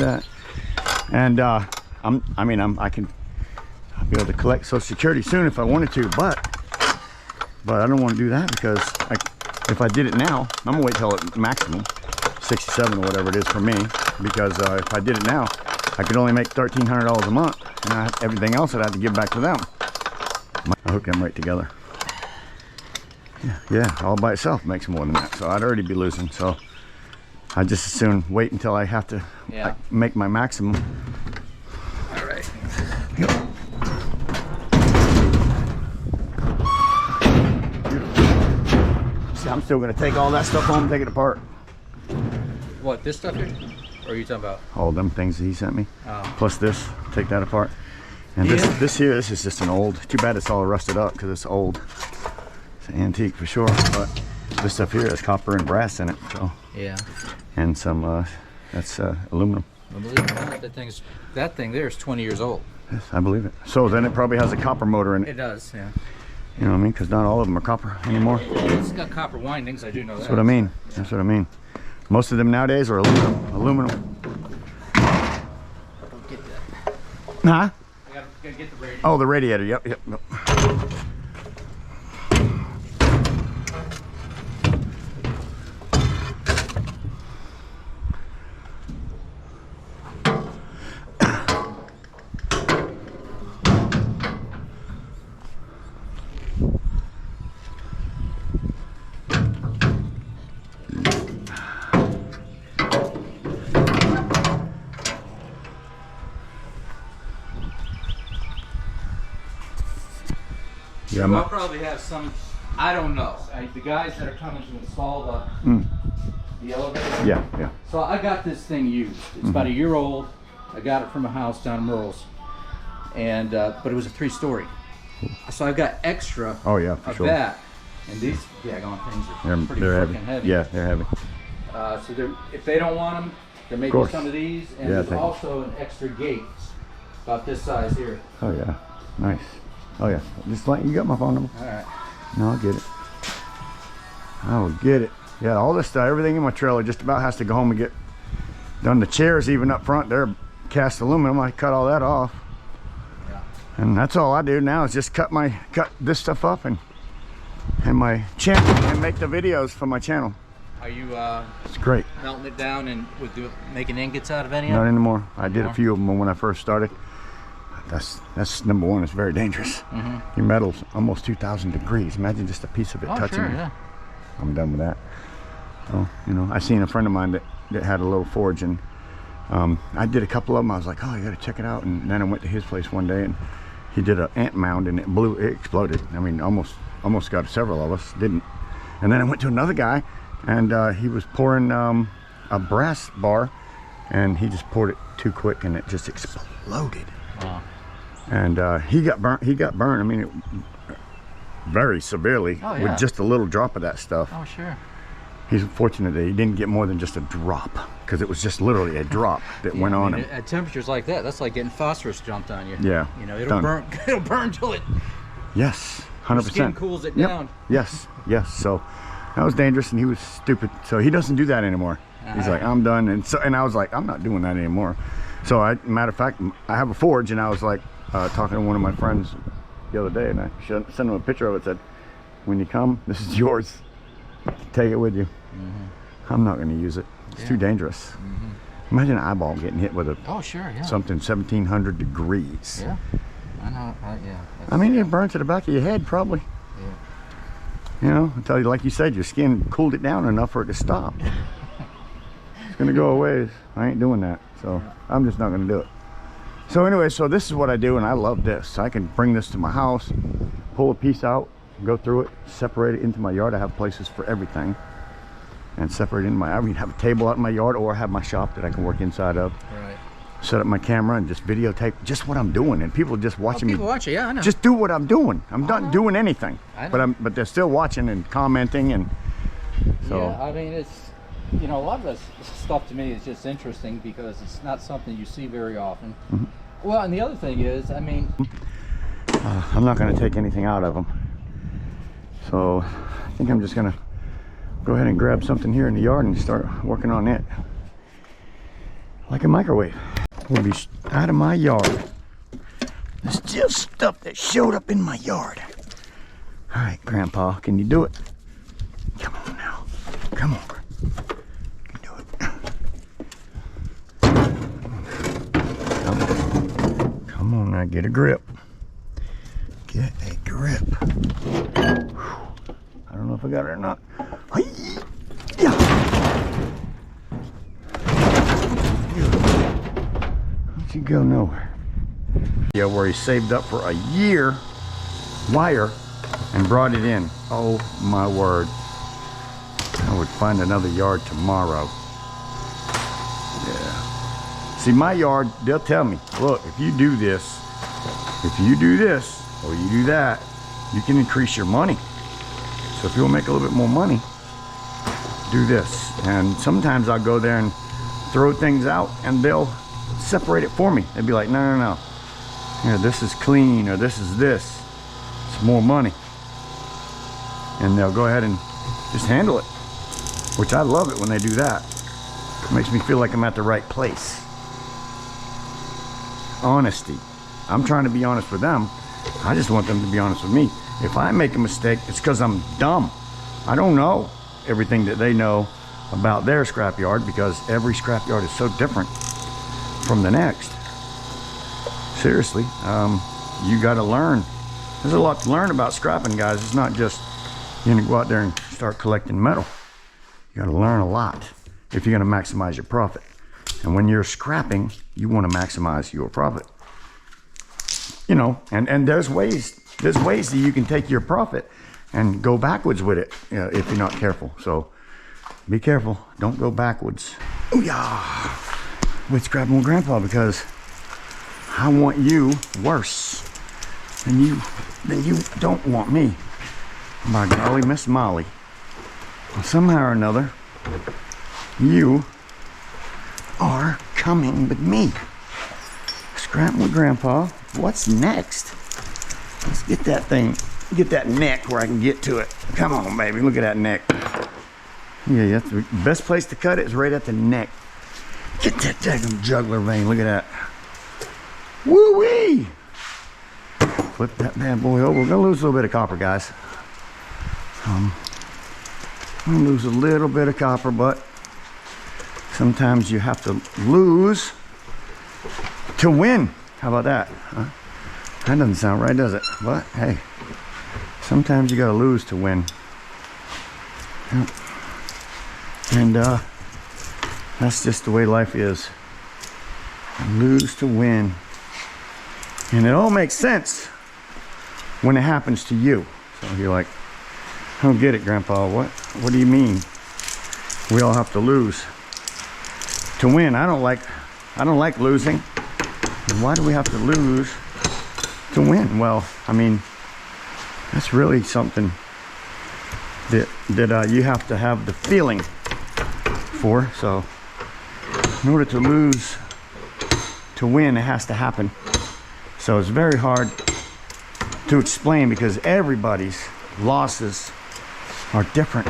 that. And I can be able to collect Social Security soon if I wanted to, but I don't want to do that because if I did it now, I'm gonna wait till it maximum 67 or whatever it is for me, because if I did it now, I could only make $1,300 a month, and everything else I'd have to give back to them. I hook them right together. Yeah, all by itself makes more than that, so I'd already be losing. So I just as soon wait until I have to make my maximum. All right. See, I'm still gonna take all that stuff home and take it apart. What, this stuff here? Or are you talking about? All them things that he sent me. Oh. Plus this, take that apart. And this is just an old, too bad it's all rusted up because it's old. It's an antique for sure, but this stuff here has copper and brass in it, so. Yeah. And some, that's aluminum. I believe it or not, that thing there is 20 years old. Yes, I believe it. So then it probably has a copper motor in it. It does, yeah. You know what I mean? Because not all of them are copper anymore. It's got copper windings, I do know that. That's what I mean. That's what I mean. Most of them nowadays are aluminum. Aluminum. Don't get that. Huh? I gotta get the radiator. Oh, the radiator. Yep. Yeah, I'll probably have some, I don't know. The guys that are coming to install the elevator. Yeah. So I got this thing used. It's about a year old. I got it from a house down in Merle's. And, but it was a 3-story. So I've got extra of sure. That. And these daggone things are pretty freaking heavy. Yeah, they're heavy. So if they don't want them, there may be some of these. And there's also an extra gate about this size here. Oh yeah, nice. Oh yeah, just like you got my phone number. All right. No, I'll get it. I will get it. Yeah, all this stuff, everything in my trailer just about has to go home and get done. The chairs even up front, they're cast aluminum. I cut all that off. Yeah. And that's all I do now is just cut this stuff up and my channel and make the videos for my channel. Are you it's great. Melting it down and making ingots out of any of Not it? anymore. I did a few of them when I first started. That's number one. It's very dangerous. Your metal's almost 2,000 degrees. Imagine just a piece of it touching you. Yeah. I'm done with that. So, you know, I seen a friend of mine that had a little forge, and I did a couple of them. I was like, oh, you got to check it out. And then I went to his place one day, and he did an ant mound, and it exploded. I mean, almost got several of us. Didn't. And then I went to another guy, and he was pouring a brass bar, and he just poured it too quick, and it just exploded. Wow. And he got burnt. I mean, very severely with just a little drop of that stuff. Oh, sure. He's fortunate that he didn't get more than just a drop, because it was just literally a drop that went on him. At temperatures like that, that's like getting phosphorus dumped on you. Yeah. You know, it'll burn. It'll burn till it. Yes, 100%. Skin cools it down. Yes. So that was dangerous, and he was stupid. So he doesn't do that anymore. He's like, I'm done. And I was like, I'm not doing that anymore. So matter of fact, I have a forge, and I was like talking to one of my friends the other day, and I sent him a picture of it. Said, when you come, this is yours. Take it with you. I'm not going to use it. It's too dangerous. Imagine an eyeball getting hit with something 1,700 degrees. Yeah, I know. I mean, it burns to the back of your head, probably. Yeah. You know, until, like you said, your skin cooled it down enough for it to stop. It's going to go away. I ain't doing that. So I'm just not going to do it. So anyway, so this is what I do, and I love this. I can bring this to my house, pull a piece out, go through it, separate it into my yard. I have places for everything, and separate it in I mean, have a table out in my yard, or have my shop that I can work inside of. Right. Set up my camera and just videotape just what I'm doing, and people are just watching me. People watch it, yeah, I know. Just do what I'm doing. I'm not doing anything, but they're still watching and commenting, and so. Yeah, I mean, it's, you know, a lot of this stuff to me is just interesting because it's not something you see very often. Well, and the other thing is, I mean, I'm not going to take anything out of them, so I think I'm just going to go ahead and grab something here in the yard and start working on it. like a microwave. Will be out of my yard. It's just stuff that showed up in my yard. All right, Grandpa, can you do it? Come on now. Come on. You can do it. Come on now, get a grip. Get a grip. Whew. I don't know if I got it or not. Yeah. Don't you go nowhere. Yeah, where he saved up for a year wire and brought it in. Oh my word. I would find another yard tomorrow. Yeah. See, my yard, they'll tell me, look, if you do this, or you do that, you can increase your money. So if you want to make a little bit more money, do this. And sometimes I'll go there and throw things out and they'll separate it for me. They'll be like, no, no, no. Yeah, this is clean, or this is this. It's more money. And they'll go ahead and just handle it. Which I love it when they do that. It makes me feel like I'm at the right place. Honesty. I'm trying to be honest with them. I just want them to be honest with me. If I make a mistake, it's because I'm dumb. I don't know everything that they know about their scrapyard, because every scrapyard is so different from the next. Seriously, you got to learn. There's a lot to learn about scrapping, guys. It's not just you're gonna go out there and start collecting metal. You got to learn a lot if you're going to maximize your profit. And when you're scrapping, you want to maximize your profit. You know, and there's ways that you can take your profit and go backwards with it, you know, if you're not careful. So be careful. Don't go backwards. Ooh, yeah. With scrapping with Grandpa, because I want you worse than you don't want me. My golly, Miss Molly. Somehow or another, you are coming with me. Scrapping with Grandpa. What's next? Let's get that thing, get that neck where I can get to it. Come on, baby, look at that neck. Yeah, that's the best place to cut it is right at the neck. Get that daggum jugular vein, look at that. Woo-wee! Flip that bad boy over. We're gonna lose a little bit of copper, guys. I'm gonna lose a little bit of copper, but sometimes you have to lose to win. How about that? Huh? That doesn't sound right, does it? But hey, sometimes you gotta lose to win. Yep. And that's just the way life is. Lose to win. And it all makes sense when it happens to you. So you're like, I don't get it, Grandpa. What do you mean? We all have to lose to win. I don't like losing. Why do we have to lose to win? Well, I mean, that's really something that you have to have the feeling for. So in order to lose to win, it has to happen. So it's very hard to explain, because everybody's losses are different.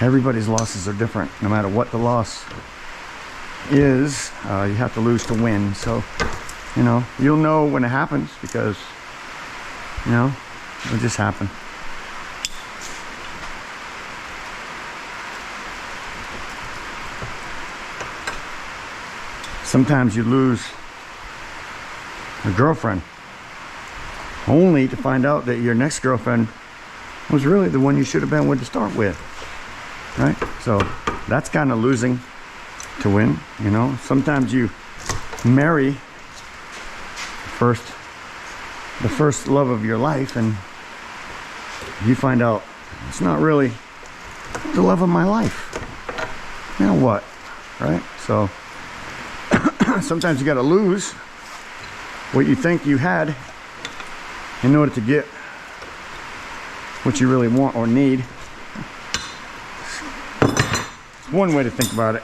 Everybody's losses are different. No matter what the loss is, you have to lose to win. So, you know, you'll know when it happens, because, you know, it'll just happen. Sometimes you lose a girlfriend only to find out that your next girlfriend was really the one you should have been with to start with, right? So that's kind of losing to win, you know. Sometimes you marry the first love of your life, and you find out it's not really the love of my life. Now what, right? So sometimes you got to lose what you think you had in order to get what you really want or need. It's one way to think about it.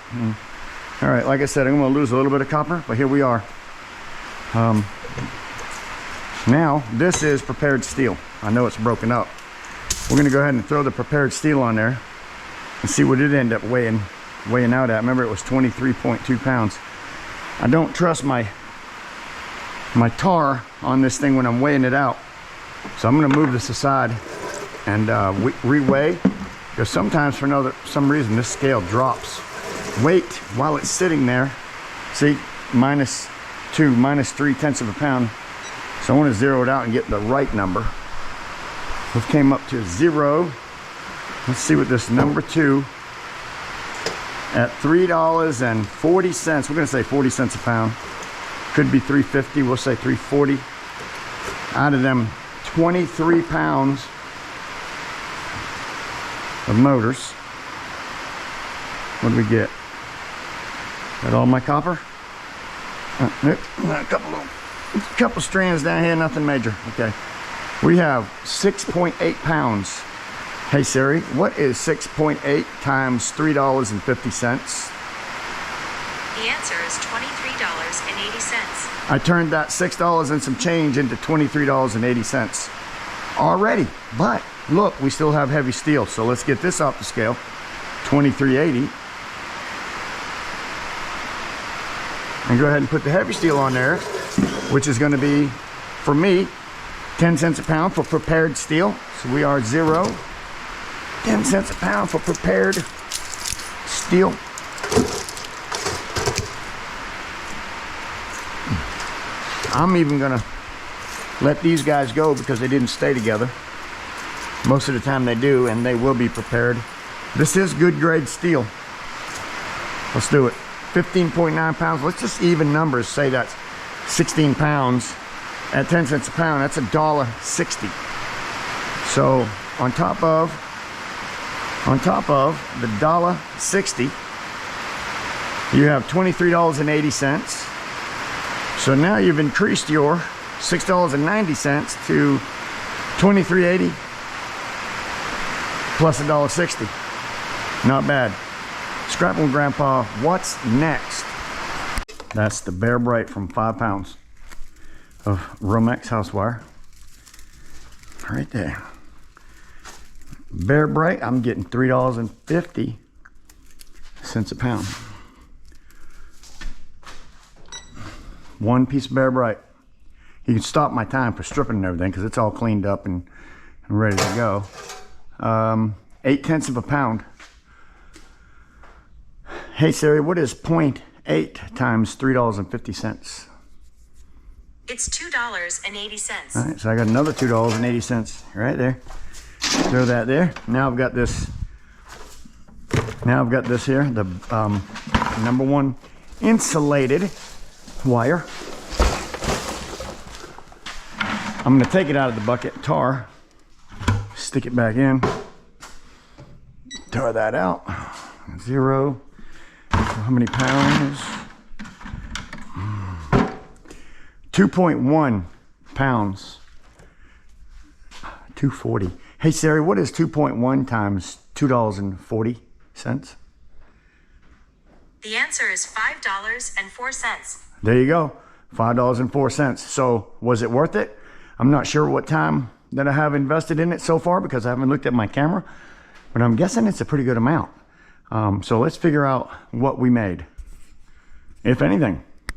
All right, like I said, I'm going to lose a little bit of copper, but here we are. Now, this is prepared steel. I know it's broken up. We're going to go ahead and throw the prepared steel on there and see what it ended up weighing. weighing out at. Remember, it was 23.2 pounds. I don't trust my tar on this thing when I'm weighing it out. So I'm gonna move this aside and re-weigh, because sometimes for some reason this scale drops weight while it's sitting there. See, -2, -3/10 of a pound. So I want to zero it out and get the right number. It came up to 0. Let's see what this number 2 at $3.40. We're gonna say 40 cents a pound. Could be 3.50. We'll say 3.40. Out of them 23 pounds of motors, what do we get? Got all my copper? Nope. A couple strands down here, nothing major. Okay. We have 6.8 pounds. Hey Siri, what is 6.8 times $3.50? The answer is $23.80. I turned that $6 and some change into $23.80 already. But look, we still have heavy steel. So let's get this off the scale. $23.80. And go ahead and put the heavy steel on there, which is going to be, for me, 10 cents a pound for prepared steel. So we are 0. 10 cents a pound for prepared steel. I'm even gonna let these guys go because they didn't stay together. Most of the time they do, and they will be prepared. This is good grade steel. Let's do it. 15.9 pounds. Let's just even numbers, say that's 16 pounds at 10 cents a pound. That's $1.60. So on top of the $1.60, you have $23.80. So now you've increased your $6.90 to $23.80 plus $1.60. Not bad. Scrapping Grandpa, what's next? That's the Bear Bright from 5 pounds of Romex house wire. Right there. Bear Bright, I'm getting $3.50 a pound. One piece of Bear Bright. You can stop my time for stripping and everything because it's all cleaned up and ready to go. 0.8 of a pound. Hey Siri, what is 0.8 times $3.50? It's $2.80. All right, so I got another $2.80 right there. Throw that there. Now I've got this. Now I've got this here, the number 1 insulated wire. I'm going to take it out of the bucket, tar, stick it back in, tar that out. 0. How many pounds? 2.1 pounds. 240. Hey Siri, what is 2.1 times $2.40? The answer is $5.04. There you go, $5.04. So was it worth it? I'm not sure what time that I have invested in it so far because I haven't looked at my camera, but I'm guessing it's a pretty good amount. So let's figure out what we made, if anything.